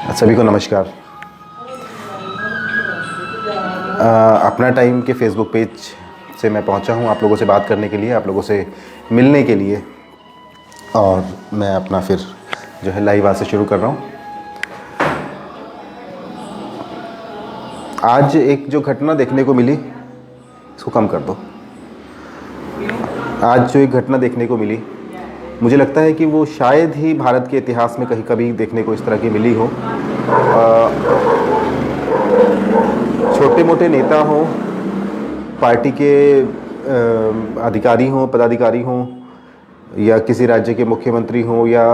सभी को नमस्कार। अपना टाइम के फेसबुक पेज से मैं पहुंचा हूं आप लोगों से बात करने के लिए, आप लोगों से मिलने के लिए, और मैं अपना फिर जो है लाइव आज से शुरू कर रहा हूं। आज एक जो घटना देखने को मिली, इसको कम कर दो। आज जो एक घटना देखने को मिली, मुझे लगता है कि वो शायद ही भारत के इतिहास में कहीं कभी देखने को इस तरह की मिली हो। छोटे मोटे नेता हों, पार्टी के अधिकारी हों, पदाधिकारी हों, या किसी राज्य के मुख्यमंत्री हों या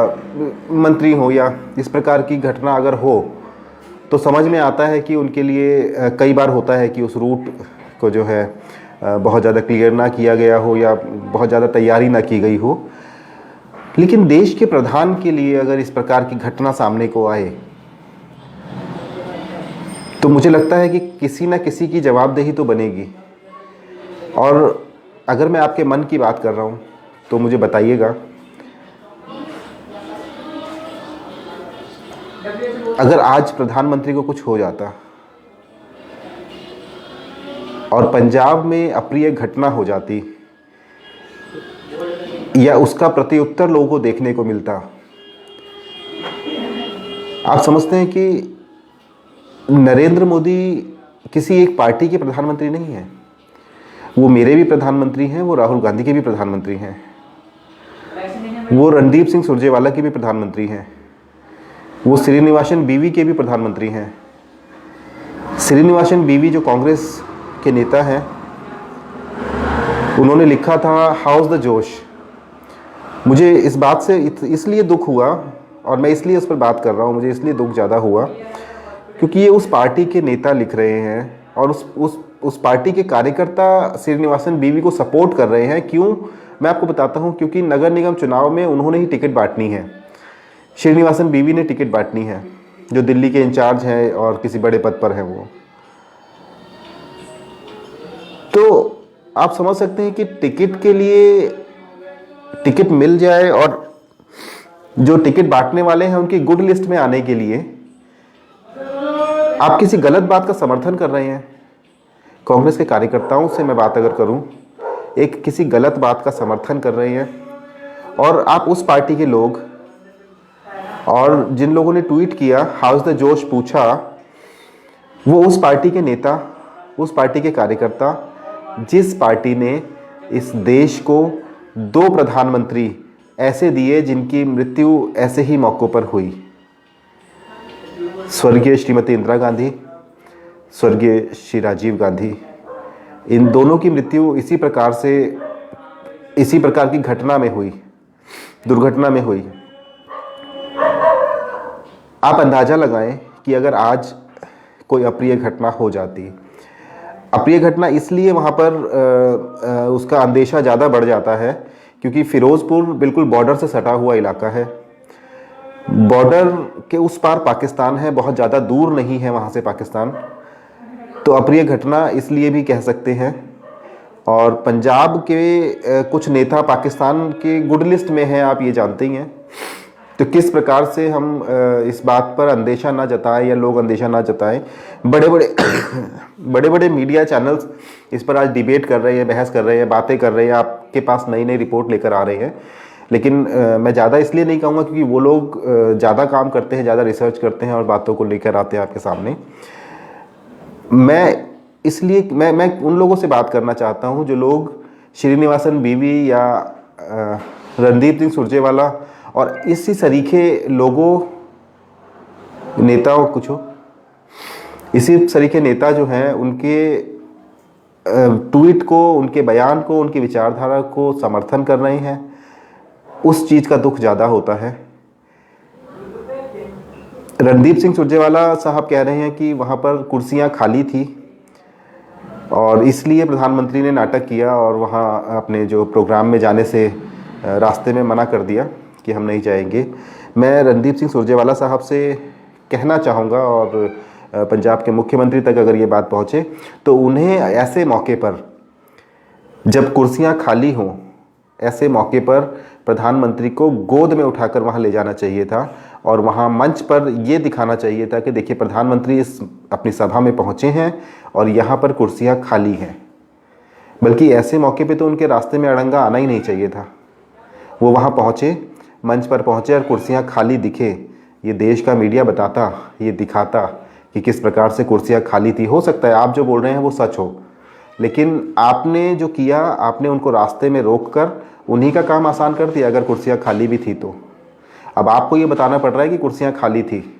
मंत्री हों, या इस प्रकार की घटना अगर हो तो समझ में आता है कि उनके लिए कई बार होता है कि उस रूट को जो है बहुत ज़्यादा क्लियर ना किया गया हो या बहुत ज़्यादा तैयारी ना की गई हो। लेकिन देश के प्रधान के लिए अगर इस प्रकार की घटना सामने को आए तो मुझे लगता है कि किसी न किसी की जवाबदेही तो बनेगी। और अगर मैं आपके मन की बात कर रहा हूँ तो मुझे बताइएगा, अगर आज प्रधानमंत्री को कुछ हो जाता और पंजाब में अप्रिय घटना हो जाती या उसका प्रत्युत्तर लोगों को देखने को मिलता, आप समझते हैं कि नरेंद्र मोदी किसी एक पार्टी के प्रधानमंत्री नहीं हैं। वो मेरे भी प्रधानमंत्री हैं, वो राहुल गांधी के भी प्रधानमंत्री हैं, वो रणदीप सिंह सुरजेवाला के भी प्रधानमंत्री हैं, वो श्रीनिवासन बीवी के भी प्रधानमंत्री हैं। श्रीनिवासन बीवी जो कांग्रेस के नेता हैं, उन्होंने लिखा था हाउस द जोश। मुझे इस बात से इसलिए दुख हुआ, और मैं इसलिए उस पर बात कर रहा हूँ, मुझे इसलिए दुख ज़्यादा हुआ क्योंकि ये उस पार्टी के नेता लिख रहे हैं और उस पार्टी के कार्यकर्ता श्रीनिवासन बीवी को सपोर्ट कर रहे हैं। क्यों, मैं आपको बताता हूँ। क्योंकि नगर निगम चुनाव में उन्होंने ही टिकट बांटनी है, श्रीनिवासन बीवी ने टिकट बांटनी है, जो दिल्ली के इंचार्ज हैं और किसी बड़े पद पर हैं वो। तो आप समझ सकते हैं कि टिकट के लिए टिकट मिल जाए और जो टिकट बांटने वाले हैं उनकी गुड लिस्ट में आने के लिए आप किसी गलत बात का समर्थन कर रहे हैं। कांग्रेस के कार्यकर्ताओं से मैं बात अगर करूं, एक किसी गलत बात का समर्थन कर रहे हैं, और आप उस पार्टी के लोग, और जिन लोगों ने ट्वीट किया हाउस द जोश पूछा, वो उस पार्टी के नेता, उस पार्टी के कार्यकर्ता जिस पार्टी ने इस देश को 2 प्रधानमंत्री ऐसे दिए जिनकी मृत्यु ऐसे ही मौक़ों पर हुई। स्वर्गीय श्रीमती इंदिरा गांधी, स्वर्गीय श्री राजीव गांधी, इन दोनों की मृत्यु इसी प्रकार की घटना में हुई, दुर्घटना में हुई। आप अंदाज़ा लगाएं कि अगर आज कोई अप्रिय घटना हो जाती, अप्रिय घटना इसलिए वहाँ पर उसका अंदेशा ज़्यादा बढ़ जाता है क्योंकि फिरोज़पुर बिल्कुल बॉर्डर से सटा हुआ इलाका है। बॉर्डर के उस पार पाकिस्तान है, बहुत ज़्यादा दूर नहीं है वहाँ से पाकिस्तान। तो अप्रिय घटना इसलिए भी कह सकते हैं। और पंजाब के कुछ नेता पाकिस्तान के गुड लिस्ट में हैं, आप ये जानते ही हैं। तो किस प्रकार से हम इस बात पर अंदेशा ना जताएं या लोग अंदेशा ना जताएं। बड़े बड़े मीडिया चैनल्स इस पर आज डिबेट कर रहे हैं, बहस कर रहे हैं, बातें कर रहे हैं, आपके पास नई नई रिपोर्ट लेकर आ रहे हैं। लेकिन मैं ज़्यादा इसलिए नहीं कहूँगा क्योंकि वो लोग ज़्यादा काम करते हैं, ज़्यादा रिसर्च करते हैं और बातों को लेकर आते हैं आपके सामने। मैं उन लोगों से बात करना चाहता हूँ जो लोग श्रीनिवासन बीवी या रणदीप सिंह सुरजेवाला और इसी सरीखे लोगों, नेताओं, कुछ हो इसी सरीखे नेता जो हैं, उनके ट्वीट को, उनके बयान को, उनकी विचारधारा को समर्थन कर रहे हैं, उस चीज़ का दुख ज़्यादा होता है। रणदीप सिंह सुरजेवाला साहब कह रहे हैं कि वहाँ पर कुर्सियाँ खाली थी और इसलिए प्रधानमंत्री ने नाटक किया और वहाँ अपने जो प्रोग्राम में जाने से रास्ते में मना कर दिया कि हम नहीं जाएंगे। मैं रणदीप सिंह सुरजेवाला साहब से कहना चाहूँगा, और पंजाब के मुख्यमंत्री तक अगर ये बात पहुँचे, तो उन्हें ऐसे मौके पर, जब कुर्सियाँ खाली हों, ऐसे मौके पर प्रधानमंत्री को गोद में उठाकर वहाँ ले जाना चाहिए था और वहाँ मंच पर ये दिखाना चाहिए था कि देखिए प्रधानमंत्री इस अपनी सभा में पहुँचे हैं और यहाँ पर कुर्सियाँ खाली हैं। बल्कि ऐसे मौके पे तो उनके रास्ते में अड़ंगा आना ही नहीं चाहिए था। वो वहाँ पहुँचे, मंच पर पहुँचे और कुर्सियाँ खाली दिखे, ये देश का मीडिया बताता, ये दिखाता कि किस प्रकार से कुर्सियाँ खाली थी। हो सकता है आप जो बोल रहे हैं वो सच हो, लेकिन आपने जो किया, आपने उनको रास्ते में रोककर उन्हीं का काम आसान कर दिया। अगर कुर्सियाँ खाली भी थी तो अब आपको ये बताना पड़ रहा है कि कुर्सियाँ खाली थी।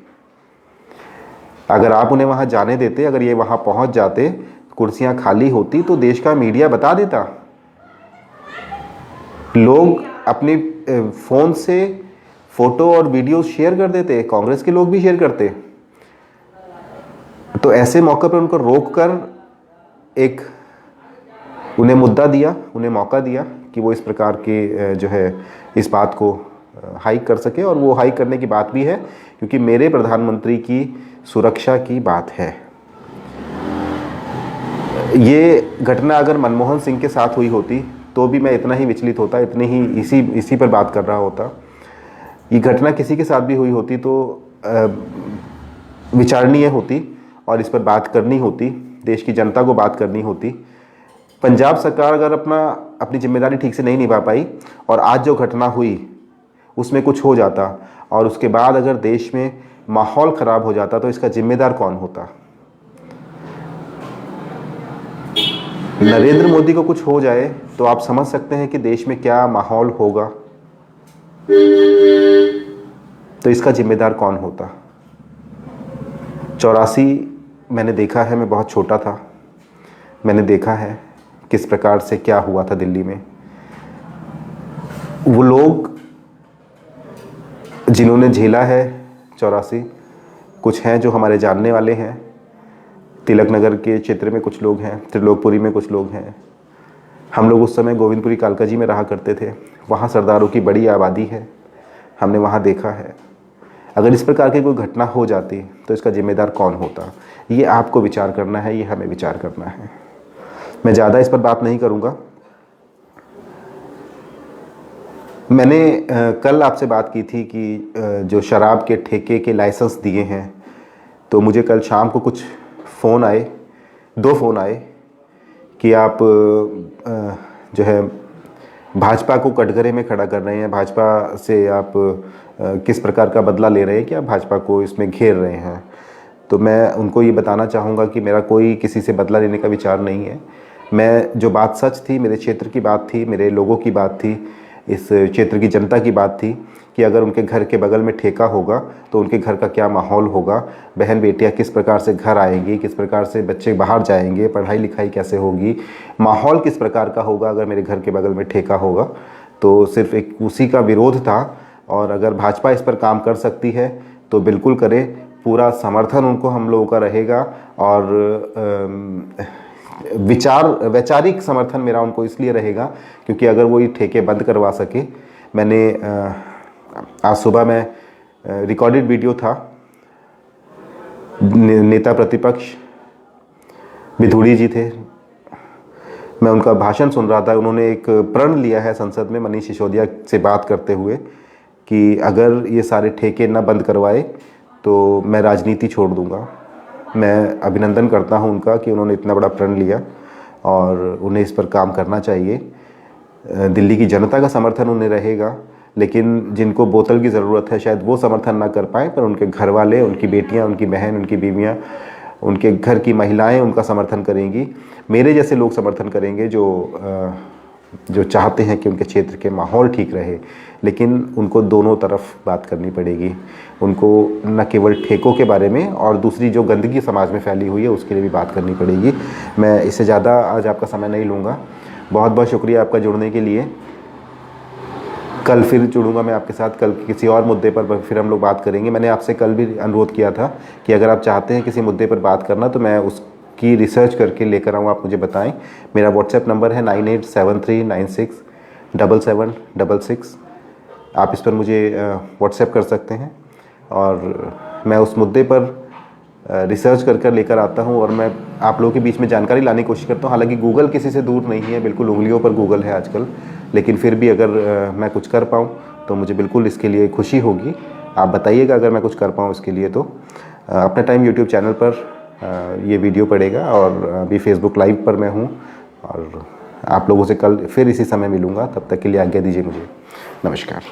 अगर आप उन्हें वहाँ जाने देते, अगर ये वहाँ पहुँच जाते, कुर्सियाँ खाली होती, तो देश का मीडिया बता देता। लोग अपनी फ़ोन से फ़ोटो और वीडियो शेयर कर देते, कांग्रेस के लोग भी शेयर करते। तो ऐसे मौके पर उनको रोककर एक उन्हें मुद्दा दिया, उन्हें मौका दिया कि वो इस प्रकार के जो है इस बात को हाइक कर सके। और वो हाइक करने की बात भी है क्योंकि मेरे प्रधानमंत्री की सुरक्षा की बात है। ये घटना अगर मनमोहन सिंह के साथ हुई होती तो भी मैं इतना ही विचलित होता, इतनी ही इसी पर बात कर रहा होता। ये घटना किसी के साथ भी हुई होती तो विचारणीय होती और इस पर बात करनी होती, देश की जनता को बात करनी होती। पंजाब सरकार अगर अपनी जिम्मेदारी ठीक से नहीं निभा पाई और आज जो घटना हुई उसमें कुछ हो जाता और उसके बाद अगर देश में माहौल ख़राब हो जाता तो इसका जिम्मेदार कौन होता? नरेंद्र मोदी को कुछ हो जाए तो आप समझ सकते हैं कि देश में क्या माहौल होगा। तो इसका जिम्मेदार कौन होता? 84 मैंने देखा है, मैं बहुत छोटा था, मैंने देखा है किस प्रकार से क्या हुआ था दिल्ली में। वो लोग जिन्होंने झेला है 84, कुछ हैं जो हमारे जानने वाले हैं। तिलक नगर के क्षेत्र में कुछ लोग हैं, त्रिलोकपुरी में कुछ लोग हैं। हम लोग उस समय गोविंदपुरी कालका जी में रहा करते थे, वहाँ सरदारों की बड़ी आबादी है, हमने वहाँ देखा है। अगर इस प्रकार की कोई घटना हो जाती तो इसका जिम्मेदार कौन होता? ये आपको विचार करना है, ये हमें विचार करना है। मैं ज़्यादा इस पर बात नहीं करूँगा। मैंने कल आपसे बात की थी कि जो शराब के ठेके के लाइसेंस दिए हैं, तो मुझे कल शाम को कुछ फ़ोन आए, 2 फ़ोन आए कि आप जो है भाजपा को कटघरे में खड़ा कर रहे हैं, भाजपा से आप किस प्रकार का बदला ले रहे हैं कि आप भाजपा को इसमें घेर रहे हैं। तो मैं उनको ये बताना चाहूँगा कि मेरा कोई किसी से बदला लेने का विचार नहीं है। मैं जो बात सच थी, मेरे क्षेत्र की बात थी, मेरे लोगों की बात थी, इस क्षेत्र की जनता की बात थी कि अगर उनके घर के बगल में ठेका होगा तो उनके घर का क्या माहौल होगा, बहन बेटियां किस प्रकार से घर आएंगी, किस प्रकार से बच्चे बाहर जाएंगे, पढ़ाई लिखाई कैसे होगी, माहौल किस प्रकार का होगा अगर मेरे घर के बगल में ठेका होगा। तो सिर्फ एक उसी का विरोध था। और अगर भाजपा इस पर काम कर सकती है तो बिल्कुल करे, पूरा समर्थन उनको हम लोगों का रहेगा। और वैचारिक समर्थन मेरा उनको इसलिए रहेगा क्योंकि अगर वो ये ठेके बंद करवा सके। मैंने आज सुबह में रिकॉर्डेड वीडियो था, नेता प्रतिपक्ष विधुड़ी जी थे, मैं उनका भाषण सुन रहा था। उन्होंने एक प्रण लिया है संसद में मनीष सिसोदिया से बात करते हुए कि अगर ये सारे ठेके न बंद करवाए तो मैं राजनीति छोड़ दूंगा। मैं अभिनंदन करता हूं उनका कि उन्होंने इतना बड़ा प्रण लिया और उन्हें इस पर काम करना चाहिए। दिल्ली की जनता का समर्थन उन्हें रहेगा, लेकिन जिनको बोतल की ज़रूरत है शायद वो समर्थन ना कर पाएँ, पर उनके घर वाले, उनकी बेटियां, उनकी बहन, उनकी बीवियां, उनके घर की महिलाएं उनका समर्थन करेंगी। मेरे जैसे लोग समर्थन करेंगे जो चाहते हैं कि उनके क्षेत्र के माहौल ठीक रहे। लेकिन उनको दोनों तरफ बात करनी पड़ेगी, उनको न केवल ठेकों के बारे में और दूसरी जो गंदगी समाज में फैली हुई है उसके लिए भी बात करनी पड़ेगी। मैं इससे ज़्यादा आज आपका समय नहीं लूँगा। बहुत बहुत शुक्रिया आपका जुड़ने के लिए। कल फिर जुड़ूंगा मैं आपके साथ, कल किसी और मुद्दे पर फिर हम लोग बात करेंगे। मैंने आपसे कल भी अनुरोध किया था कि अगर आप चाहते हैं किसी मुद्दे पर बात करना तो मैं उसकी रिसर्च करके लेकर आऊँ, आप मुझे बताएं। मेरा व्हाट्सएप नंबर है 9873967766। आप इस पर मुझे व्हाट्सएप कर सकते हैं और मैं उस मुद्दे पर रिसर्च कर लेकर आता हूं और मैं आप लोगों के बीच में जानकारी लाने की कोशिश करता हूं। हालांकि गूगल किसी से दूर नहीं है, बिल्कुल उंगलियों पर गूगल है आजकल, लेकिन फिर भी अगर मैं कुछ कर पाऊं तो मुझे बिल्कुल इसके लिए खुशी होगी। आप बताइएगा अगर मैं कुछ कर पाऊँ इसके लिए तो। अपने टाइम यूट्यूब चैनल पर ये वीडियो पड़ेगा और अभी फेसबुक लाइव पर मैं हूँ और आप लोगों से कल फिर इसी समय मिलूँगा। तब तक के लिए आज्ञा दीजिए मुझे। नमस्कार।